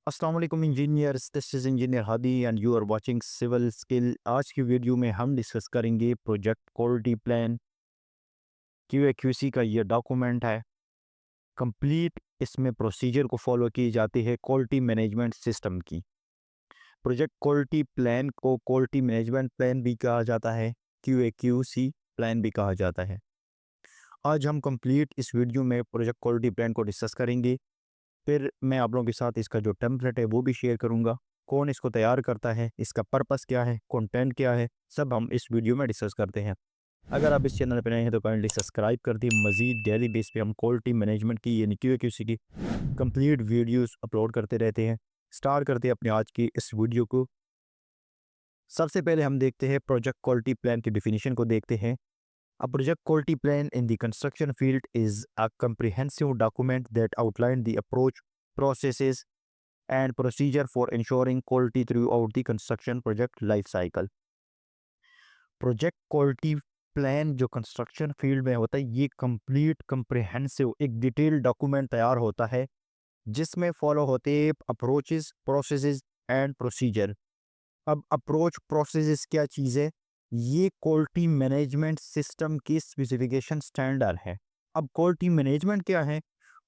अस्सलाम वालेकुम engineers, this is engineer Hadi and you are watching civil skill. आज की वीडियो में हम डिस्कस करेंगे प्रोजेक्ट क्वालिटी प्लान। क्यूएक्यूसी का ये डॉक्यूमेंट है कंप्लीट। इसमें प्रोसीजर को फॉलो की जाती है क्वालिटी मैनेजमेंट सिस्टम की। प्रोजेक्ट क्वालिटी प्लान को क्वालिटी मैनेजमेंट प्लान भी कहा जाता है, क्यूएक्यूसी प्लान भी कहा जाता है। आज हम कंप्लीट इस वीडियो में प्रोजेक्ट क्वालिटी प्लान को डिस्कस करेंगे। फिर मैं आप लोगों के साथ इसका जो टेम्पलेट है वो भी शेयर करूंगा। कौन इसको तैयार करता है, इसका पर्पस क्या है, कंटेंट क्या है, सब हम इस वीडियो में डिस्कस करते हैं। अगर आप इस चैनल पर नए हैं तो काइंडली सब्सक्राइब कर दिए। मजीद डेली बेस पे हम क्वालिटी मैनेजमेंट की यानी क्यूएक्यूसी की कंप्लीट वीडियोस अपलोड करते रहते हैं। स्टार्ट करते हैं अपने आज की इस वीडियो को। सबसे पहले हम देखते हैं प्रोजेक्ट क्वालिटी प्लान की डिफिनीशन को देखते हैं। A project quality plan in the construction field is a comprehensive document that outlines the approach, processes, and procedure for ensuring quality throughout the construction project life cycle. Project quality plan जो construction field में होता है, ये complete comprehensive एक detail document तैयार होता है जिसमें फॉलो होते हैं अप्रोचेस, प्रोसेसेस एंड प्रोसीजर। अब अप्रोच प्रोसेसेस क्या चीज़ है? ये क्वालिटी मैनेजमेंट सिस्टम की स्पेसिफिकेशन स्टैंडर्ड है। अब क्वालिटी मैनेजमेंट क्या है?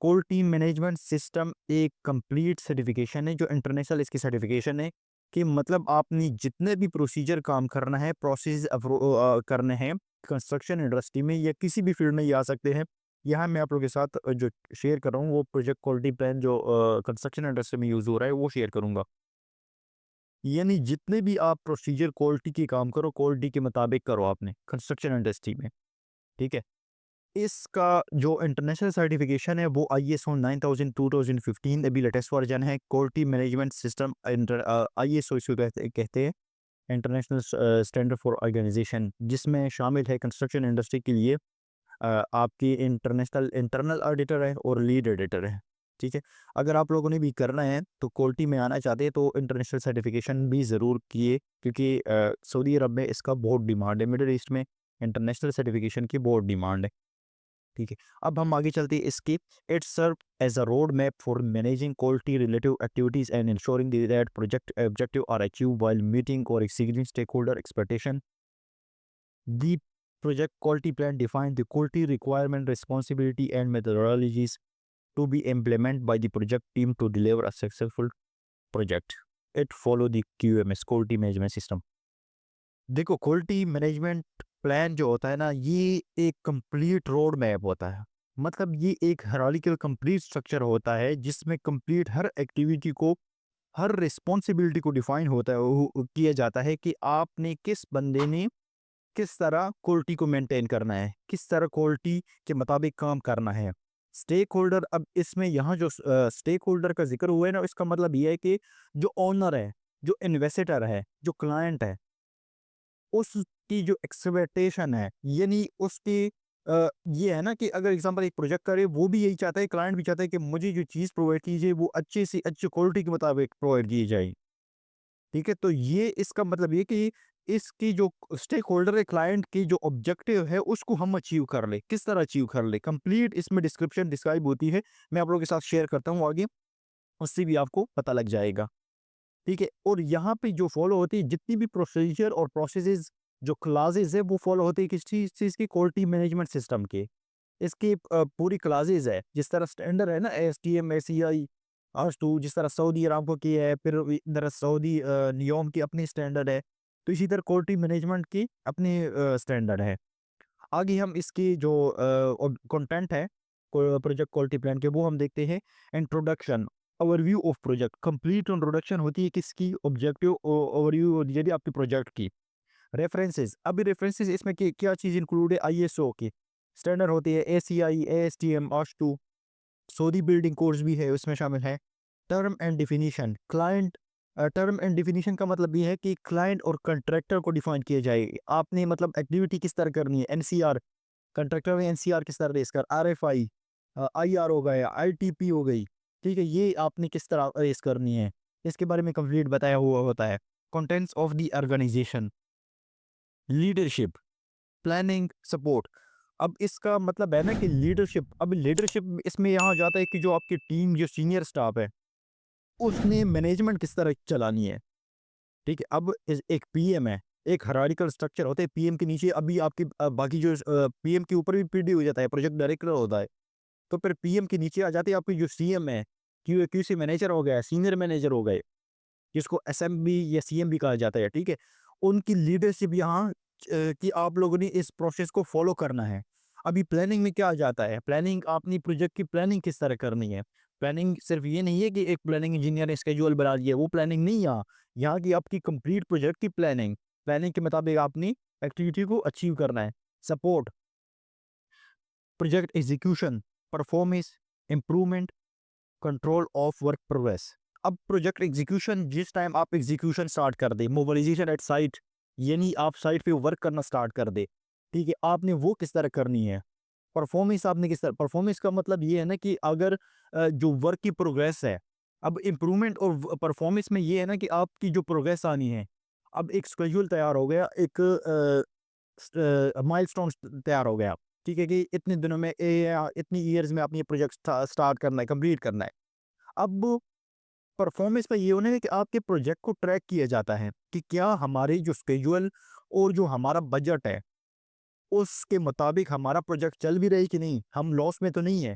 क्वालिटी मैनेजमेंट सिस्टम एक कंप्लीट सर्टिफिकेशन है जो इंटरनेशनल इसकी सर्टिफिकेशन है कि मतलब आपने जितने भी प्रोसीजर काम करना है, प्रोसेस करने हैं कंस्ट्रक्शन इंडस्ट्री में या किसी भी फील्ड में ये आ सकते हैं। यहाँ मैं आप लोगों के साथ जो शेयर कर रहा हूँ वो प्रोजेक्ट क्वालिटी प्लान जो कंस्ट्रक्शन इंडस्ट्री में यूज़ हो रहा है वो शेयर करूँगा। यानी जितने भी आप प्रोसीजर क्वालिटी के काम करो, क्वालिटी के मुताबिक करो आपने कंस्ट्रक्शन इंडस्ट्री में, ठीक है? इसका जो इंटरनेशनल सर्टिफिकेशन है वो आईएसओ 9000 2015 अभी लेटेस्ट वर्जन है। क्वालिटी मैनेजमेंट सिस्टम आईएसओ इसको कहते हैं, इंटरनेशनल स्टैंडर्ड फॉर ऑर्गेनाइजेशन, जिसमें शामिल है कंस्ट्रक्शन इंडस्ट्री के लिए आपकी इंटरनेशनल इंटरनल ऑडिटर है और लीड एडिटर है, ठीक है? अगर आप लोगों ने भी करना है तो क्वालिटी में आना चाहते हैं तो इंटरनेशनल सर्टिफिकेशन भी ज़रूर किए, क्योंकि सऊदी अरब में इसका बहुत डिमांड है, मिडल ईस्ट में इंटरनेशनल सर्टिफिकेशन की बहुत डिमांड है, ठीक है? अब हम आगे चलते हैं इसकी। It serve as a road map for managing quality relative activities and ensuring that project objective are achieve while meeting or exceeding stakeholder expectation. The project quality plan defines the quality requirement, responsibility, and methodologies to be implemented by the project team to deliver a successful project. It follow the QMS quality management system. देखो quality management plan जो होता है ना, ये एक complete road map होता है। मतलब ये एक हायरार्किकल कंप्लीट स्ट्रक्चर होता है जिसमें कंप्लीट हर एक्टिविटी को, हर रिस्पॉन्सिबिलिटी को डिफाइन होता है, किया जाता है कि आपने किस बंदे ने किस तरह क्वालिटी को मेंटेन करना है, किस तरह क्वालिटी के मुताबिक काम करना है। स्टेक होल्डर, अब इसमें यहाँ जो स्टेक होल्डर का जिक्र हुआ है ना, इसका मतलब ये है कि जो ओनर है, जो इन्वेस्टर है, जो क्लाइंट है, उसकी जो एक्सपेक्टेशन है, यानी उसकी ये है ना कि अगर एग्जांपल एक प्रोजेक्ट करे, वो भी यही चाहता है, क्लाइंट भी चाहता है कि मुझे जो चीज़ प्रोवाइड कीजिए वो अच्छे से अच्छी क्वालिटी के मुताबिक प्रोवाइड की जाए। ठीक है, तो ये इसका मतलब ये कि इसकी जो स्टेक होल्डर है, क्लाइंट की जो ऑब्जेक्टिव है उसको हम अचीव कर ले, किस तरह अचीव कर ले, कंप्लीट इसमें डिस्क्रिप्शन डिस्क्राइब होती है। मैं आप लोगों के साथ शेयर करता हूँ आगे, उससे भी आपको पता लग जाएगा। ठीक है, और यहाँ पे जो फॉलो होती है जितनी भी प्रोसीजर और प्रोसेसेस, जो क्लासेस है वो फॉलो होती है किस चीज़ चीज़ की, क्वालिटी मैनेजमेंट सिस्टम के। इसकी पूरी क्लासेस है, जिस तरह स्टैंडर्ड है ना, एएसटीएम, एसीआई, आर2, जिस तरह सऊदी अरामको की है, फिर इधर सऊदी नियोम की अपनी स्टैंडर्ड है, तो इसी तरह क्वालिटी मैनेजमेंट की अपनी स्टैंडर्ड है। आगे हम इसकी जो कंटेंट है प्रोजेक्ट क्वालिटी प्लान के, वो हम देखते हैं। Introduction, overview of project, complete introduction होती है किसकी, ऑब्जेक्टिव ओवरव्यू होती है आपके प्रोजेक्ट की। रेफरेंसेस, अभी रेफरेंसेस इसमें क्या चीज़ इंक्लूड है, आईएसओ की स्टैंडर्ड होती है, एसीआई, एएसटीएम, आश2, सऊदी बिल्डिंग कोड्स भी है उसमें शामिल है। Term and definition, client, term and definition का मतलब ये है कि क्लाइंट और कंट्रैक्टर को डिफाइन किया जाए। आपने मतलब एक्टिविटी किस तरह करनी है, एनसीआर, कंट्रैक्टर में एनसीआर किस तरह रेस कर, आरएफआई, आईआर हो गया, आईटीपी हो गई, ठीक है, ये आपने किस तरह रेस करनी है, इसके बारे में कंप्लीट बताया हुआ होता है। Contents of the organisation, leadership, planning, support. अब इसका मतलब है ना कि लीडरशिप, अब लीडरशिप इसमें यहाँ जाता है कि जो आपकी टीम, जो सीनियर स्टाफ है, उसने मैनेजमेंट किस तरह चलानी है, ठीक है। अब एक पीएम है, एक हायरार्किकल स्ट्रक्चर होता है, पीएम के नीचे अभी आपकी बाकी जो पीएम के ऊपर भी पीडी हो जाता है, प्रोजेक्ट डायरेक्टर होता है। तो फिर पीएम के नीचे आ जाते हैं आपके जो सीएम है, क्यूसी मैनेजर हो गया, सीनियर मैनेजर हो गए, जिसको एसएम या सीएम भी कहा जाता है, ठीक है। उनकी लीडरशिप यहाँ कि आप लोगों ने इस प्रोसेस को फॉलो करना है। अभी प्लानिंग में क्या आ जाता है, प्लानिंग अपनी प्रोजेक्ट की प्लानिंग किस तरह करनी है। प्लानिंग सिर्फ ये नहीं है कि एक प्लानिंग इंजीनियर ने स्केड्यूल बना दिया, वो प्लानिंग नहीं। यहाँ की आपकी कंप्लीट प्रोजेक्ट की प्लानिंग, प्लानिंग के मुताबिक आपने एक्टिविटी को अचीव करना है। Support, project execution, performance, improvement, control of work progress. अब प्रोजेक्ट एग्जीक्यूशन, जिस टाइम आप एग्जीक्यूशन स्टार्ट कर दे, मोबिलाइजेशन एट साइट, यानी आप साइट पे वर्क करना स्टार्ट कर दे, ठीक है, आपने वो किस तरह करनी है। परफॉर्मेंस आपने किस तरह, परफॉर्मेंस का मतलब ये है ना कि अगर जो वर्क की प्रोग्रेस है, अब इम्प्रूवमेंट और परफॉर्मेंस में ये है ना कि आपकी जो प्रोग्रेस आनी है। अब एक स्केड्यूल तैयार हो गया, एक माइलस्टोन तैयार हो गया, ठीक है, कि इतने दिनों में या इतनी ईयर्स में आपने ये प्रोजेक्ट स्टार्ट करना है, कंप्लीट करना है। अब परफॉर्मेंस में ये होना है कि आपके प्रोजेक्ट को ट्रैक किया जाता है कि क्या हमारी जो स्केड्यूल और जो हमारा बजट है, उसके मुताबिक हमारा प्रोजेक्ट चल भी रही कि नहीं, हम लॉस में तो नहीं है।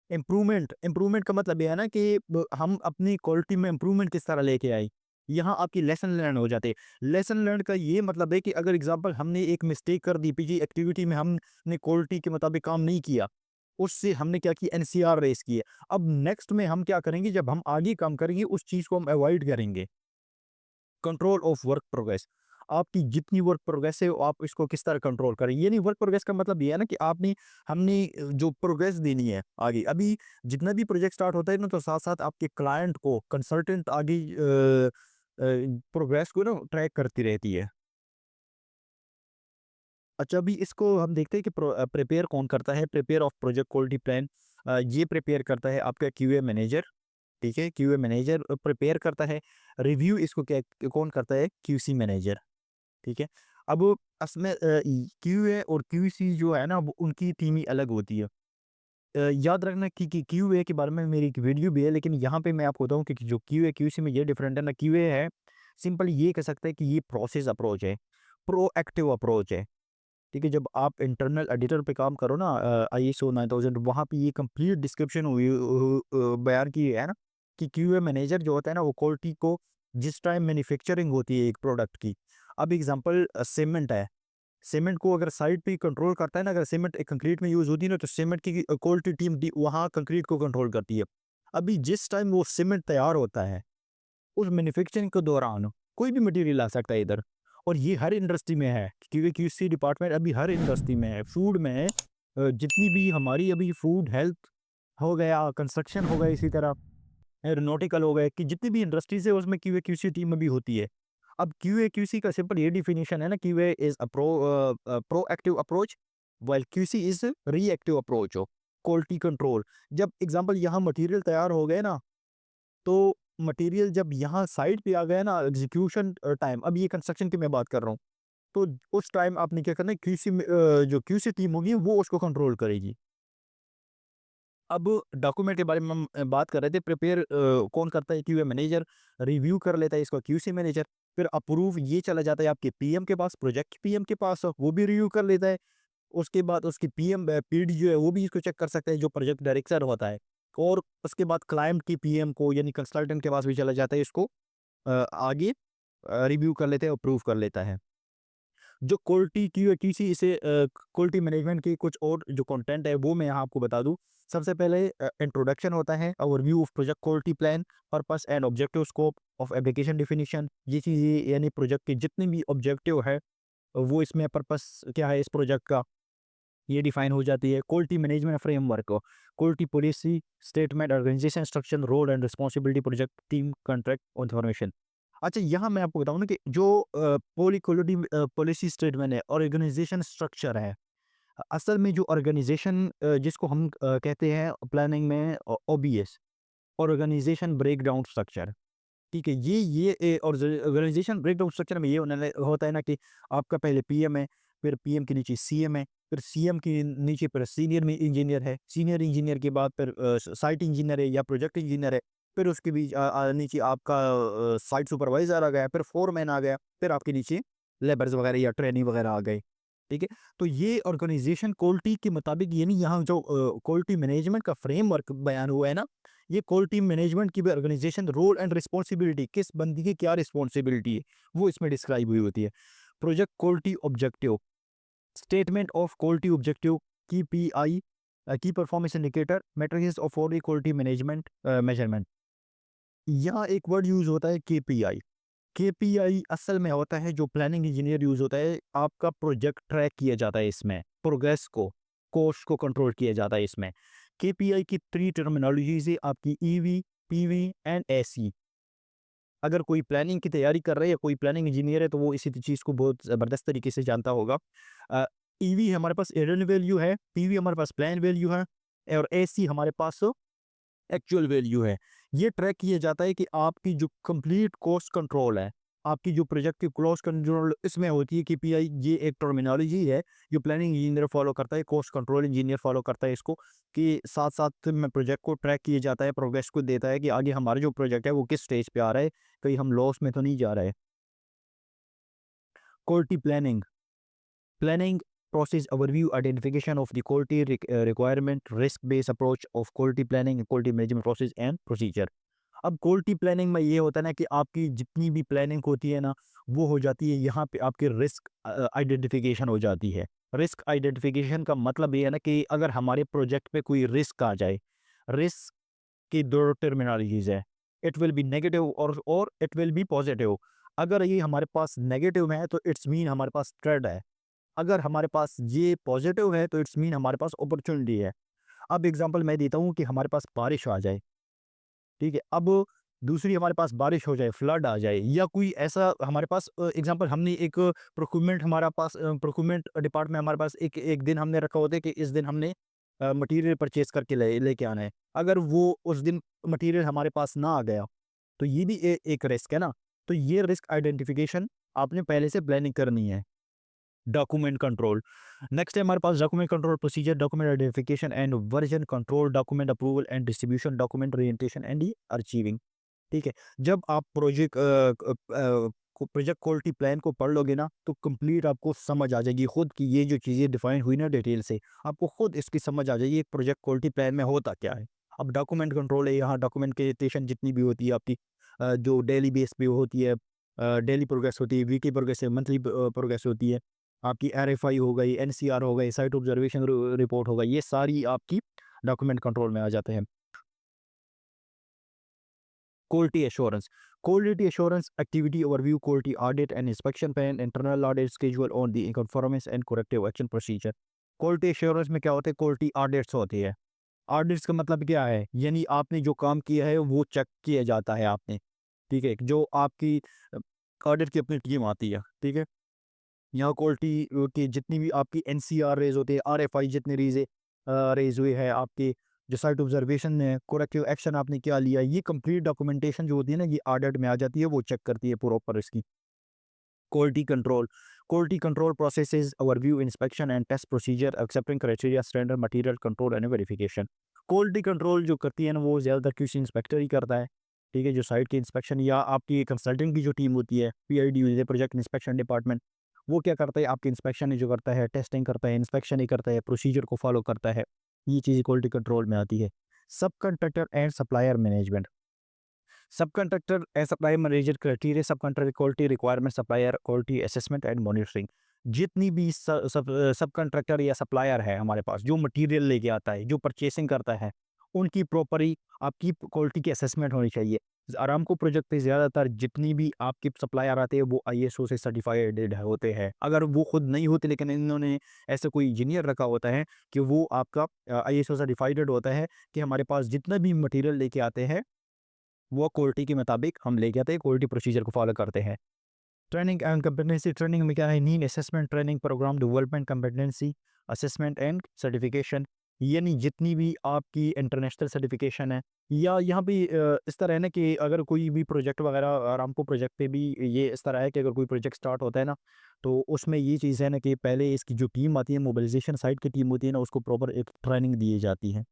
इम्प्रूवमेंट, इम्प्रूवमेंट का मतलब ये है ना कि हम अपनी क्वालिटी में इम्प्रूवमेंट किस तरह लेके आए। यहाँ आपकी लेसन लर्न हो जाते हैं। लेसन लर्न का ये मतलब है कि अगर एग्जांपल हमने एक मिस्टेक कर दी, पीजी एक्टिविटी में हमने क्वालिटी के मुताबिक काम नहीं किया, उससे हमने क्या किया, एनसीआर रेस किए। अब नेक्स्ट में हम क्या करेंगे, जब हम आगे काम करेंगे उस चीज़ को हम अवॉइड करेंगे। कंट्रोल ऑफ वर्क प्रोग्रेस, आपकी जितनी वर्क प्रोग्रेस है आप इसको किस तरह कंट्रोल करें। ये नहीं, वर्क प्रोग्रेस का मतलब ये है ना कि आपने हमने जो प्रोग्रेस देनी है आगे। अभी जितना भी प्रोजेक्ट स्टार्ट होता है ना, तो साथ साथ आपके क्लाइंट को कंसल्टेंट आगे प्रोग्रेस को ना ट्रैक करती रहती है। अच्छा, अभी इसको हम देखते हैं कि प्रिपेयर कौन करता है। Prepare of project quality plan, ये प्रिपेयर करता है आपका क्यूए मैनेजर, ठीक है, क्यूए मैनेजर प्रिपेयर करता है। रिव्यू इसको क्या कौन करता है, क्यूसी मैनेजर, ठीक है। अब उसमें क्यूए और क्यूसी जो है ना, वो उनकी टीम ही अलग होती है। याद रखना कि क्यूए के बारे में मेरी एक वीडियो भी है, लेकिन यहाँ पे मैं आपको बताऊँ कि जो क्यूए क्यूसी में ये डिफरेंट है ना। क्यूए है, सिंपल ये कह सकते हैं कि ये प्रोसेस अप्रोच है, प्रोएक्टिव अप्रोच है, ठीक है। जब आप इंटरनल एडिटर पे काम करो ना, आईएसओ 9000, वहाँ पे ये कंप्लीट डिस्क्रिप्शन हुई बयान की है ना कि क्यूए मैनेजर जो होता है ना, वो क्वालिटी को जिस टाइम मैन्युफैक्चरिंग होती है एक प्रोडक्ट की। अब एग्जांपल सीमेंट है, सीमेंट को अगर साइड पे कंट्रोल करता है ना, अगर सीमेंट एक कंक्रीट में यूज होती है ना, तो सीमेंट की क्वालिटी टीम वहाँ कंक्रीट को कंट्रोल करती है। अभी जिस टाइम वो सीमेंट तैयार होता है, उस मैन्युफैक्चरिंग के दौरान कोई भी मटेरियल आ सकता है इधर। और ये हर इंडस्ट्री में है, क्योंकि क्यूसी डिपार्टमेंट अभी हर इंडस्ट्री में है। फूड में है, जितनी भी हमारी अभी फूड हेल्थ हो गया, कंस्ट्रक्शन हो गया, इसी तरह एरोनॉटिकल हो गए, कि जितनी भी इंडस्ट्रीज है उसमें क्यूए क्यूसी टीम में भी होती है। अब क्यूए क्यूसी का सिंपल ये डिफिनेशन है ना, QA is a proactive approach, while QC is reactive approach of quality control. जब एग्जांपल यहाँ मटेरियल तैयार हो गए ना, तो मटेरियल जब यहाँ साइड पे आ गया ना, एग्जीक्यूशन टाइम, अब ये कंस्ट्रक्शन की मैं बात कर रहा हूँ, तो उस टाइम आपने क्या करना है, क्यूसी जो क्यूसी टीम होगी वो उसको कंट्रोल करेगी। अब डॉक्यूमेंट के बारे में हम बात कर रहे थे। प्रिपेयर कौन करता है, क्यूए मैनेजर। रिव्यू कर लेता है इसको क्यूसी मैनेजर। फिर अप्रूव ये चला जाता है आपके पीएम के पास, प्रोजेक्ट पीएम के पास, वो भी रिव्यू कर लेता है। उसके बाद उसकी पीएम पीडी जो है वो भी इसको चेक कर सकता है, जो प्रोजेक्ट डायरेक्टर होता है। और उसके बाद क्लाइंट की पीएम को यानी कंसल्टेंट के पास भी चला जाता है, इसको आगे रिव्यू कर लेते हैं, अप्रूव कर लेता है। जो क्वालिटी क्यू क्यूसी इसे क्वालिटी मैनेजमेंट की कुछ और जो कंटेंट है वो मैं यहाँ आपको बता दूँ। सबसे पहले इंट्रोडक्शन होता है, overview of project quality plan, purpose and objective, scope of application definition. ये चीज़ यानी प्रोजेक्ट के जितने भी ऑब्जेक्टिव है, वो इसमें पर्पस क्या है इस प्रोजेक्ट का, ये डिफाइन हो जाती है। Quality management framework, quality policy statement, organisation structure, role and responsibility, project team, contract, information. अच्छा, यहाँ मैं आपको बताऊँ ना कि जो पॉली पॉलिसी स्टेटमेंट है, ऑर्गेनाइजेशन स्ट्रक्चर है, असल में जो ऑर्गेनाइजेशन जिसको हम कहते हैं प्लानिंग में ओबीएस, ऑर्गेनाइजेशन ब्रेकडाउन स्ट्रक्चर, ठीक है। ये ऑर्गेनाइजेशन ब्रेकडाउन स्ट्रक्चर में ये होता है ना कि आपका पहले पीएम है, फिर पीएम के नीचे सीएम है, फिर सीएम के नीचे फिर सीनियर में इंजीनियर है, सीनियर इंजीनियर के बाद फिर साइट इंजीनियर है या प्रोजेक्ट इंजीनियर है, फिर उसके बीच नीचे आपका साइट सुपरवाइज़र आ गया, फिर फोरमैन आ गया, फिर आपके नीचे लेबर्स वगैरह या ट्रेनी वगैरह आ गए, ठीक है? तो ये ऑर्गेनाइज़ेशन क्वालिटी के मुताबिक, यानी यहाँ जो क्वालिटी मैनेजमेंट का फ्रेमवर्क बयान हुआ है ना, ये क्वालिटी मैनेजमेंट की भी ऑर्गेनाइज़ेशन रोल एंड रिस्पॉन्सिबिलिटी, किस बंदी की क्या रिस्पॉन्सिबिलिटी है, वो इसमें डिस्क्राइब हुई होती है। Project quality objective, statement of quality objective, KPI, की performance indicator, matrix of for quality management measurement. यहाँ एक वर्ड यूज़ होता है KPI। केपीआई असल में होता है जो प्लानिंग इंजीनियर यूज़ होता है, आपका प्रोजेक्ट ट्रैक किया जाता है इसमें, प्रोग्रेस को, कॉस्ट को कंट्रोल किया जाता है इसमें। केपीआई की 3 टर्मिनोलॉजीज़ है आपकी, ईवी, पीवी एंड एसई। अगर कोई प्लानिंग की तैयारी कर रहा है या कोई प्लानिंग इंजीनियर है तो वो इसी चीज़ को बहुत ज़बरदस्त तरीके से जानता होगा। ईवी हमारे पास एरर वैल्यू है, पीवी हमारे पास प्लान वैल्यू है और एसई हमारे पास एक्चुअल वैल्यू है। ये ट्रैक किया जाता है कि आपकी जो कंप्लीट कॉस्ट कंट्रोल है, आपकी जो प्रोजेक्ट की कॉस्ट कंट्रोल इसमें होती है। केपीआई ये एक टर्मिनोलॉजी है जो प्लानिंग इंजीनियर फॉलो करता है, कॉस्ट कंट्रोल इंजीनियर फॉलो करता है इसको, कि साथ-साथ में प्रोजेक्ट को ट्रैक किया जाता है, प्रोग्रेस को देता है कि आगे हमारा जो प्रोजेक्ट है वो किस स्टेज पे आ रहा है, कहीं हम लॉस में तो नहीं जा रहे हैं। Quality planning, planning process overview, identification of the quality requirement, risk based approach of quality planning, quality management process and procedure। अब क्वालिटी प्लानिंग में ये होता है ना कि आपकी जितनी भी प्लानिंग होती है ना, वो हो जाती है यहाँ पे आपकी रिस्क आइडेंटिफिकेशन हो जाती है। रिस्क आइडेंटिफिकेशन का मतलब ये है ना कि अगर हमारे प्रोजेक्ट पे कोई रिस्क आ जाए, रिस्क की 2 टर्मिनोलॉजीज़ है, इट विल बी नेगेटिव और इट विल बी पॉजिटिव। अगर ये हमारे पास नेगेटिव में है तो इट्स मीन हमारे पास थ्रेट है, अगर हमारे पास ये पॉजिटिव है तो इट्स मीन हमारे पास अपॉर्चुनिटी है। अब एग्जांपल मैं देता हूँ कि हमारे पास बारिश आ जाए, ठीक है? अब दूसरी हमारे पास बारिश हो जाए, फ्लड आ जाए या कोई ऐसा हमारे पास एग्जांपल, हमने एक प्रोक्यूरमेंट हमारा पास प्रोक्यूरमेंट डिपार्टमेंट हमारे पास एक एक दिन हमने रखा होता है कि इस दिन हमने मटेरियल परचेज़ करके लेके आना है। अगर वो उस दिन मटेरियल हमारे पास ना आ गया, तो ये भी एक रिस्क है ना? तो ये रिस्क आइडेंटिफिकेशन आपने पहले से प्लानिंग करनी है। डॉक्यूमेंट कंट्रोल, नेक्स्ट है हमारे पास document control procedure, document identification and version control, document approval and distribution, document orientation and achieving. ठीक है? जब आप प्रोजेक्ट क्वालिटी प्लान को पढ़ लोगे ना, तो कंप्लीट आपको समझ आ जाएगी खुद की, ये जो चीज़ें डिफाइन हुई ना डिटेल से, आपको खुद इसकी समझ आ जाएगी एक प्रोजेक्ट क्वालिटी प्लान में होता क्या है। अब डॉक्यूमेंट कंट्रोल है, यहाँ डॉक्यूमेंटेशन जितनी भी होती है आपकी, जो डेली बेस पे होती है, डेली प्रोग्रेस होती है, वीकली प्रोग्रेस है, मंथली प्रोग्रेस होती है, आपकी आरएफआई हो गई, एनसीआर हो गई, साइट ऑब्जर्वेशन रिपोर्ट हो गई, ये सारी आपकी डॉक्यूमेंट कंट्रोल में आ जाते हैं। Quality assurance, quality assurance activity overview, quality audit and inspection plan, internal audit schedule on the conformance and corrective action procedure. Quality assurance में क्या होता है? क्वालिटी ऑडिट्स होती है। ऑडिट्स का मतलब क्या है? यानी आपने जो काम किया है वो चेक किया जाता है आपने, ठीक है? जो आपकी ऑडिट की अपनी टीम आती है, ठीक है? यहाँ क्वालिटी की जितनी भी आपकी एनसीआर रेज़ होते हैं, आरएफआई जितने रेज़ हुए हैं, आपके जो साइट ऑब्जर्वेशन है, करेक्टिव एक्शन आपने क्या लिया, ये कंप्लीट डॉक्यूमेंटेशन जो होती है ना, ये ऑडिट में आ जाती है, वो चेक करती है प्रॉपर इसकी। Quality control, quality control processes overview, inspection and test procedure, accepting criteria, standard material control and verification. Quality control जो करती है ना, वो ज़्यादातर क्यूसी इंस्पेक्टर ही करता है, ठीक है? जो साइट की इंस्पेक्शन या आपकी कंसल्टेंट की जो टीम होती है, पीआईडी होती है, प्रोजेक्ट इंस्पेक्शन डिपार्टमेंट, वो क्या करता है? आपकी इंस्पेक्शन ही जो करता है, टेस्टिंग करता है, इंस्पेक्शन ही करता है, प्रोसीजर को फॉलो करता है। ये चीज़ें क्वालिटी कंट्रोल में आती है। Subcontractor and supplier management, subcontractor and supplier manager criteria, subcontractor quality requirement, supplier quality assessment and monitoring. जितनी भी सब कॉन्ट्रैक्टर या सप्लायर है हमारे पास, जो मटेरियल लेके आता है, जो परचेसिंग करता है, उनकी प्रॉपरली आपकी क्वालिटी की असेसमेंट होनी चाहिए। आरामको प्रोजेक्ट पे ज़्यादातर जितनी भी आपके सप्लायर आते हैं वो आईएसओ से सर्टिफाइड होते हैं। अगर वो खुद नहीं होते, लेकिन इन्होंने ऐसा कोई इंजीनियर रखा होता है कि वो आपका आईएसओ सर्टिफाइड होता है कि हमारे पास जितना भी मटेरियल लेके आते हैं वो क्वालिटी के मुताबिक हम लेके आते हैं, क्वालिटी प्रोसीजर को फॉलो करते हैं। ट्रेनिंग एंड कम्पेटेंसी, ट्रेनिंग में क्या है? Need assessment training program development, competency assessment and certification. यानी जितनी भी आपकी इंटरनेशनल सर्टिफिकेशन है, या यहाँ पे इस तरह है ना कि अगर कोई भी प्रोजेक्ट वगैरह, आरामको प्रोजेक्ट पे भी ये इस तरह है कि अगर कोई प्रोजेक्ट स्टार्ट होता है ना, तो उसमें ये चीज़ है ना कि पहले इसकी जो टीम आती है, मोबिलाइजेशन साइट की टीम होती है ना, उसको प्रॉपर एक ट्रेनिंग दी जाती है।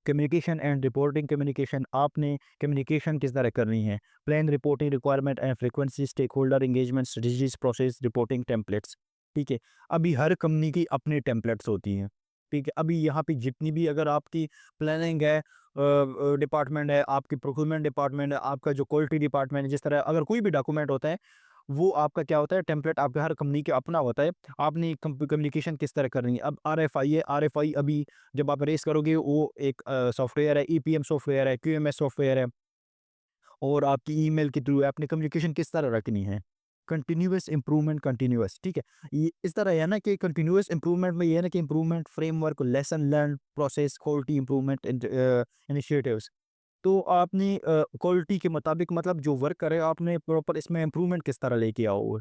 कम्युनिकेशन एंड रिपोर्टिंग कम्युनिकेशन, आपने कम्युनिकेशन किस तरह करनी है, plan reporting requirement and frequency, stakeholder engagement, strategies, process, reporting templates. ठीक है, अभी हर कंपनी की अपनी टेम्पलेट्स होती हैं। ठीक है, अभी यहाँ पे जितनी भी अगर आपकी प्लानिंग है, डिपार्टमेंट है, आपकी प्रोक्योरमेंट डिपार्टमेंट है, आपका जो क्वालिटी डिपार्टमेंट है, जिस तरह अगर कोई भी डॉक्यूमेंट होता है, वो आपका क्या होता है, टेम्पलेट आपका हर कंपनी के अपना होता है। आपने कम्युनिकेशन किस तरह करनी है। अब आरएफआई है, आरएफआई अभी जब आप रेस करोगे, वो एक सॉफ्टवेयर है, ईपीएम सॉफ्टवेयर है, क्यूएमएस सॉफ्टवेयर है, और आपकी ईमेल के थ्रू आपने कम्युनिकेशन किस तरह रखनी है। कंटिन्यूअस इंप्रूवमेंट, कंटिन्यूअस, ठीक है। ये इस तरह है ना कि कंटिन्यूअस इंप्रूवमेंट में ये है ना कि improvement framework, lesson learn, process, quality improvement initiatives. तो आपने क्वालिटी के मुताबिक मतलब जो वर्क करे, आपने प्रॉपर इसमें इंप्रूवमेंट किस तरह लेके आओ।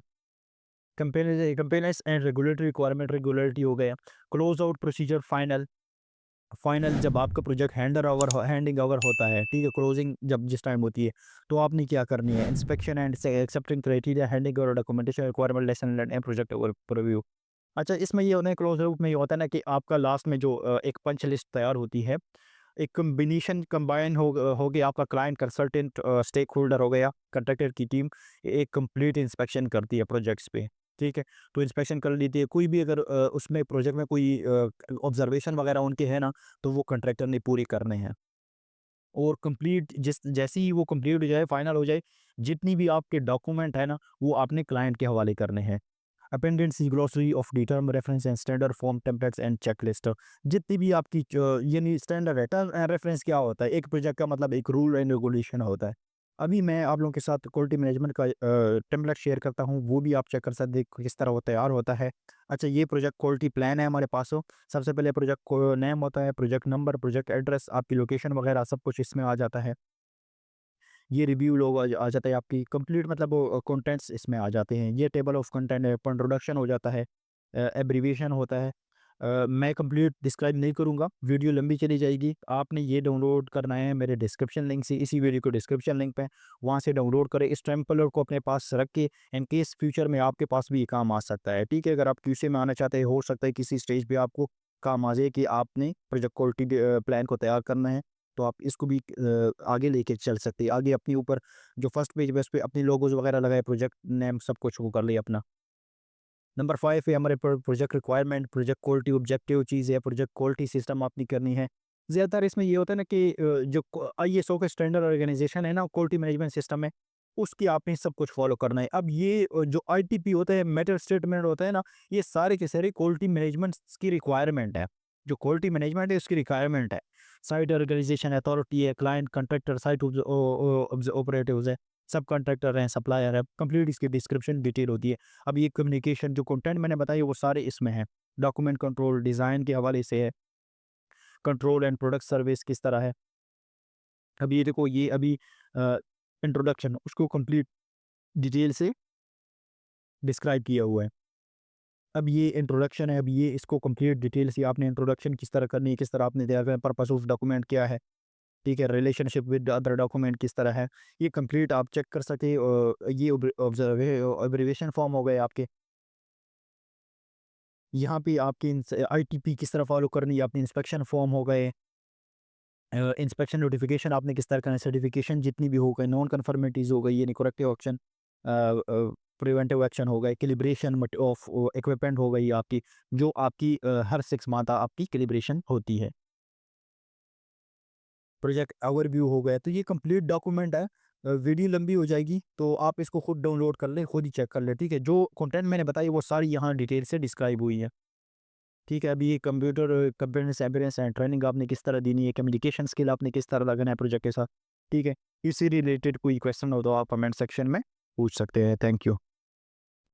कंपेनेंस एंड रेगुलेटरी रिक्वायरमेंट, रेगुलेटरी हो गया। Close out procedure, final, final जब आपका प्रोजेक्ट हैंडिंग ओवर होता है, ठीक है, क्लोजिंग जब जिस टाइम होती है, तो आपने क्या करनी है, inspection and accepting criteria, handing over documentation, requirement, lesson learn and project over preview. अच्छा, इसमें ये होता है क्लोज आउट में ये होता है ना कि आपका लास्ट में जो एक पंच लिस्ट तैयार होती है, एक कॉम्बिनेशन कंबाइन हो गया, आपका क्लाइंट, कंसल्टेंट, स्टेक होल्डर हो गया, कंट्रैक्टर की टीम, एक कंप्लीट इंस्पेक्शन करती है प्रोजेक्ट्स पे। ठीक है, तो इंस्पेक्शन कर लेती है, कोई भी अगर उसमें प्रोजेक्ट में कोई ऑब्जर्वेशन वगैरह उनके है ना, तो वो कंट्रैक्टर ने पूरी करने हैं। और कंप्लीट जिस जैसे ही वो कंप्लीट हो जाए, फाइनल हो जाए, जितनी भी आपके डॉक्यूमेंट है ना, वो आपने क्लाइंट के हवाले करने हैं। Appendices, glossary of the term, reference and standard form, templates and checklist. जितनी भी आपकी यानी स्टैंडर्ड है, टर्म एंड रेफरेंस क्या होता है, एक प्रोजेक्ट का मतलब एक रूल एंड रेगुलेशन होता है। अभी मैं आप लोगों के साथ क्वालिटी मैनेजमेंट का टेम्पलेट शेयर करता हूँ, वो भी आप चेक कर सकते हैं किस तरह वो तैयार होता है। अच्छा, ये प्रोजेक्ट क्वालिटी प्लान है हमारे पास हो। सबसे पहले प्रोजेक्ट को नेम होता है, प्रोजेक्ट नंबर, प्रोजेक्ट एड्रेस, आपकी लोकेशन वगैरह सब कुछ इसमें आ जाता है। ये रिव्यू लोग आ जाता है, आपकी कंप्लीट मतलब वो कंटेंट्स इसमें आ जाते हैं। ये टेबल ऑफ कंटेंट है, इंट्रोडक्शन हो जाता है, एब्रीविएशन होता है। मैं कंप्लीट डिस्क्राइब नहीं करूँगा, वीडियो लंबी चली जाएगी। आपने ये डाउनलोड करना है मेरे डिस्क्रिप्शन लिंक से, इसी वीडियो को डिस्क्रिप्शन लिंक पे, वहाँ से डाउनलोड करें। इस टेम्पलर को अपने पास रख के, इन केस फ्यूचर में आपके पास भी ये काम आ सकता है। ठीक है, अगर आप क्यूसी में आना चाहते हैं, हो सकता है किसी स्टेज पे आपको काम आ जाए कि आपने प्रोजेक्ट क्वालिटी प्लान को तैयार करना है, तो आप इसको भी आगे लेके चल सकते हैं। आगे अपने ऊपर जो फर्स्ट पेज है, उस पे अपनी लोगोज़ वगैरह लगाए, प्रोजेक्ट नेम सब कुछ वो कर लिया अपना। नंबर 5 है हमारे project requirement, project quality objective चीज़ है, प्रोजेक्ट क्वालिटी सिस्टम आपने करनी है। ज़्यादातर इसमें ये होता है ना कि जो आईएसओ का स्टैंडर्ड ऑर्गेनाइजेशन है ना, क्वालिटी मैनेजमेंट सिस्टम है, उसकी आपने सब कुछ फॉलो करना है। अब ये जो आईटीपी होता है, मेथड स्टेटमेंट होता है ना, ये सारे के सारे क्वालिटी मैनेजमेंट की रिक्वायरमेंट है। जो क्वालिटी मैनेजमेंट है, उसकी रिक्वायरमेंट है। साइट ऑर्गेनाइजेशन अथॉरिटी है, क्लाइंट, कॉन्ट्रैक्टर, साइट ऑपरेटिव्स है, सब कॉन्ट्रैक्टर हैं, सप्लायर है, कंप्लीट इसकी डिस्क्रिप्शन डिटेल होती है। अब ये कम्युनिकेशन जो कंटेंट मैंने बताया वो सारे इसमें हैं। डॉक्यूमेंट कंट्रोल डिज़ाइन के हवाले से है, कंट्रोल एंड प्रोडक्ट सर्विस किस तरह है। अब ये देखो, ये अभी इंट्रोडक्शन उसको कंप्लीट डिटेल से डिस्क्राइब किया हुआ है। अब ये इंट्रोडक्शन है, अब ये इसको कंप्लीट डिटेल से आपने इंट्रोडक्शन किस तरह करनी है, किस तरह आपने तैयार करना है, पर्पस ऑफ डॉक्यूमेंट क्या है, ठीक है, रिलेशनशिप विद अदर डॉक्यूमेंट किस तरह है, ये कंप्लीट आप चेक कर सके। ये ऑब्जर्वेशन फॉर्म हो गए आपके। यहाँ पे आपकी आईटीपी किस तरह फॉलो करनी है, आपने इंस्पेक्शन फॉर्म हो गए, इंस्पेक्शन नोटिफिकेशन आपने किस तरह करना है, सर्टिफिकेशन जितनी भी हो गई, नॉन कन्फर्मिटीज़ हो गई, यानी करेक्टिव एक्शन, प्रिवेंटिव एक्शन हो गए, कैलिब्रेशन ऑफ इक्विपमेंट हो गई आपकी, जो आपकी हर 6 मंथ आपकी कैलिब्रेशन होती है। प्रोजेक्ट ओवरव्यू हो गया, तो ये कंप्लीट डॉक्यूमेंट है। वीडियो लंबी हो जाएगी, तो आप इसको खुद डाउनलोड कर लें, खुद ही चेक कर लें, ठीक है। जो कंटेंट मैंने बताई वो सारी यहाँ डिटेल से डिस्क्राइब हुई है। ठीक है, अभी ये कंप्यूटर एम्बेडेंस एंड ट्रेनिंग आपने किस तरह देनी है, कम्युनिकेशन स्किल आपने किस तरह लगाना है प्रोजेक्ट के साथ, ठीक है। इससे रिलेटेड कोई क्वेश्चन हो तो आप कमेंट सेक्शन में पूछ सकते हैं। Thank you.